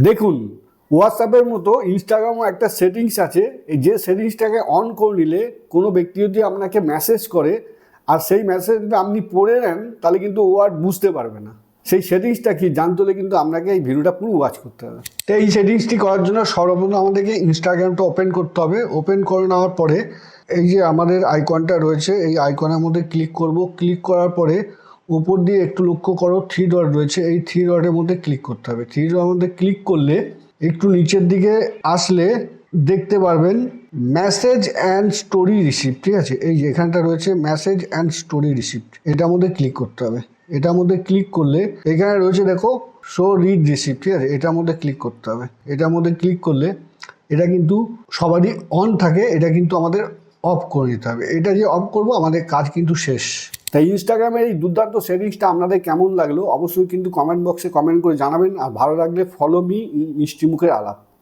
দেখুন, হোয়াটসঅ্যাপের মতো ইনস্টাগ্রামও একটা সেটিংস আছে, এই যে সেটিংসটাকে অন করে নিলে কোনো ব্যক্তি যদি আপনাকে মেসেজ করে আর সেই মেসেজটা আপনি পড়ে নেন, তাহলে কিন্তু ও আর বুঝতে পারবে না। সেই সেটিংসটা কি জানতে হলে কিন্তু আপনাকে এই ভিডিওটা পুরো ওয়াচ করতে হবে। তো এই সেটিংসটি করার জন্য সর্বপ্রথম আমাদেরকে ইনস্টাগ্রামটা ওপেন করতে হবে। ওপেন করে নেওয়ার পরে এই যে আমাদের আইকনটা রয়েছে, এই আইকনের মধ্যে ক্লিক করব। ক্লিক করার পরে উপর দিয়ে একটু লক্ষ্য করো, 3 ডট রয়েছে, এই 3 ডটের মধ্যে ক্লিক করতে হবে। 3 ডটের মধ্যে ক্লিক করলে একটু নিচের দিকে আসলে দেখতে পারবেন মেসেজ অ্যান্ড স্টোরি রিসিপ্ট। ঠিক আছে, এই যে এখানটা রয়েছে মেসেজ অ্যান্ড স্টোরি রিসিপ্ট, এটার মধ্যে ক্লিক করতে হবে। এটার মধ্যে ক্লিক করলে এখানে রয়েছে দেখো শো রিড রিসিপ্ট। ঠিক আছে, এটার মধ্যে ক্লিক করতে হবে। এটার মধ্যে ক্লিক করলে এটা কিন্তু সবারই অন থাকে, এটা কিন্তু আমাদের অফ করে দিতে হবে। এটা যে অফ করব আমাদের কাজ কিন্তু শেষ। তাই ইনস্টাগ্রামের এই দুর্দান্ত সেটিংসটা আপনাদের কেমন লাগলো অবশ্যই কিন্তু কমেন্ট বক্সে কমেন্ট করে জানাবেন। আর ভালো লাগলে ফলো মি মিষ্টি মুখের আলাপ।